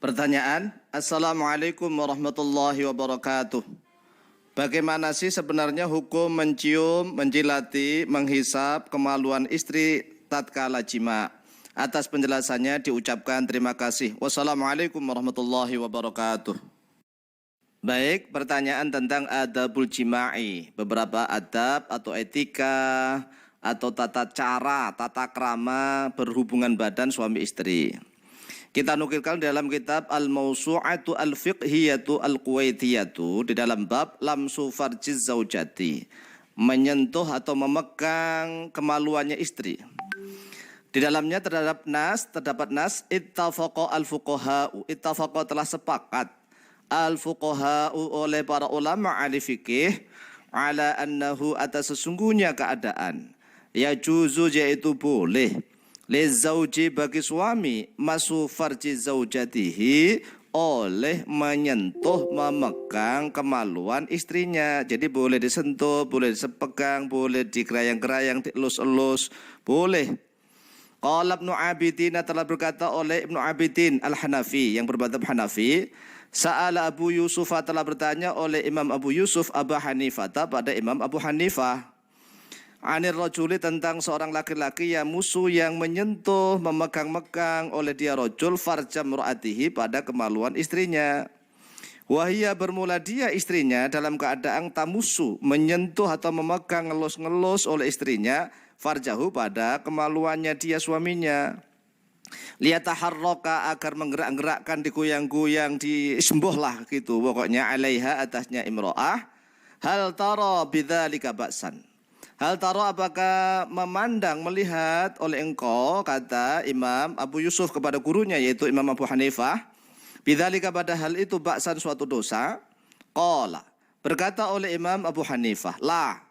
Pertanyaan, Assalamualaikum warahmatullahi wabarakatuh. Bagaimana sih sebenarnya hukum mencium, menjilati, menghisap kemaluan istri tatkala jima? Atas penjelasannya diucapkan terima kasih. Wassalamualaikum warahmatullahi wabarakatuh. Baik, pertanyaan tentang adabul jima'i. Beberapa adab atau etika atau tata cara, tata krama berhubungan badan suami istri. Kita nukilkan dalam kitab Al-Mawsu'atu Al-Fiqhiyatu Al-Kuwaitiyatu di dalam bab lamsu farjiz zaujati, menyentuh atau memegang kemaluannya istri. Di dalamnya terdapat nas ittafaqa al-fuqaha'u, ittafaqa telah sepakat al-fuqaha'u oleh para ulama ahli fikih ala annahu atas sesungguhnya keadaan yajuzu yaitu boleh lizauji bagi suami masu farji zaujatihi oleh menyentuh memegang kemaluan istrinya. Jadi boleh disentuh, boleh dipegang, boleh digerayang-gerayang, dielus-elus, boleh. Qala Ibnu Abidin telah berkata oleh Ibnu Abidin Al-Hanafi yang bermadzhab Hanafi, Sa'ala Abu Yusuf telah bertanya oleh Imam Abu Yusuf Abu Hanifah pada Imam Abu Hanifah anir rajuli tentang seorang laki-laki yang musuh yang menyentuh, memegang-megang oleh dia rajul farjam mur'atihi pada kemaluan istrinya. Wahia bermula dia istrinya dalam keadaan tamusu, menyentuh atau memegang ngelus-ngelus oleh istrinya farjahu pada kemaluannya dia suaminya. Liyataharraka agar menggerak-gerakkan, digoyang-goyang, disembuh lah gitu pokoknya alaiha atasnya imro'ah. Hal tara bidzalika ba'san. Hal taro apakah memandang, melihat oleh engkau, kata Imam Abu Yusuf kepada gurunya yaitu Imam Abu Hanifah, bidzalika pada hal itu baksan suatu dosa. Qala berkata oleh Imam Abu Hanifah, lah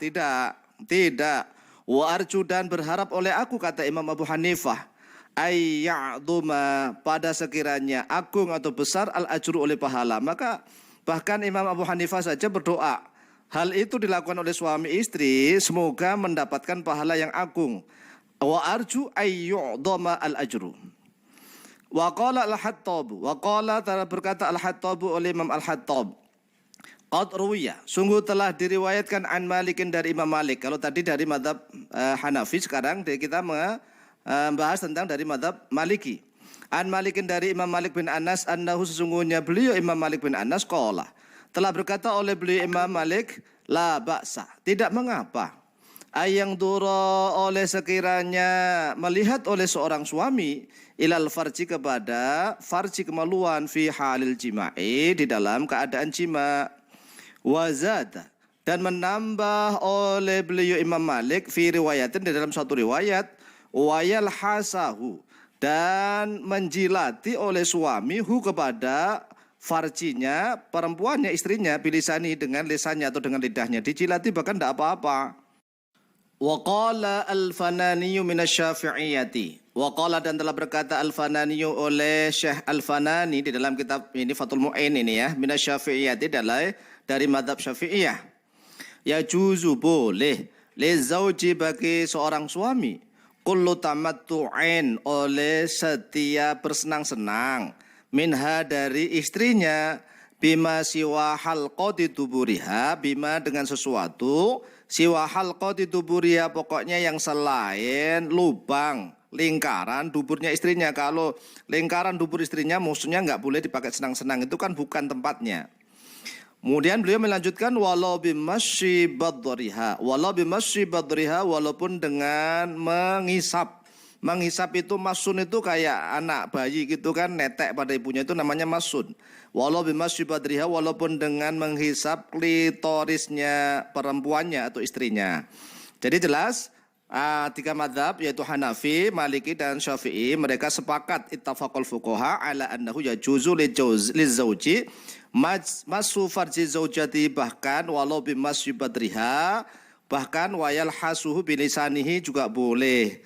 tidak. Wa arju dan berharap oleh aku, kata Imam Abu Hanifah, ayya'duma pada sekiranya agung atau besar al ajru oleh pahala. Maka bahkan Imam Abu Hanifah saja berdoa hal itu dilakukan oleh suami istri, semoga mendapatkan pahala yang agung. Wa arju ayyu'dama al-ajru. Wa qala al-Hattab, wa qala berkata al-Hattab oleh Imam al-Hattab, qad ruwiya, sungguh telah diriwayatkan an Malikin dari Imam Malik. Kalau tadi dari mazhab Hanafi, sekarang kita membahas tentang dari mazhab Maliki. An Malikin dari Imam Malik bin Anas annahu sesungguhnya beliau Imam Malik bin Anas qala telah berkata oleh beliau Imam Malik, la ba'sa, tidak mengapa. Ayang duro oleh sekiranya melihat oleh seorang suami ilal farji kepada farji kemaluan fi halil jima'i di dalam keadaan jima. Wazada dan menambah oleh beliau Imam Malik fi riwayatin di dalam satu riwayat wayal hasahu dan menjilati oleh suami hu kepada farjinya, perempuannya, istrinya, bilisani dengan lisannya atau dengan lidahnya, dijilati bahkan tidak apa-apa. Wa qala al-Fananiyu minasyafi'iyati. Wa qala dan telah berkata al-Fananiyu oleh Syekh al-Fanani di dalam kitab ini Fathul Mu'in ini ya, minasyafi'iyati dari madhab Syafi'iyah. Ya juzu boleh li zauji bagi seorang suami kullu tamattu'in oleh setiap bersenang-senang minha dari istrinya bima siwa halqati tuburiha, bima dengan sesuatu siwa halqati tuburiha, pokoknya yang selain lubang lingkaran duburnya istrinya. Kalau lingkaran dubur istrinya maksudnya nggak boleh dipakai senang-senang, itu kan bukan tempatnya. Kemudian beliau melanjutkan walau bimasyi badriha, walaupun dengan menghisap. Menghisap itu masun itu kayak anak bayi gitu kan, netek pada ibunya, itu namanya masun. Walau bimasyi badriha, walaupun dengan menghisap klitorisnya perempuannya atau istrinya. Jadi jelas tiga madhab yaitu Hanafi, Maliki dan Syafi'i mereka sepakat ittafaqul fuqaha ala annahu yajuzu lizauji masu farji zaujati, bahkan walau bimasyi badriha, bahkan wayal hasuhu bilisanihi juga boleh.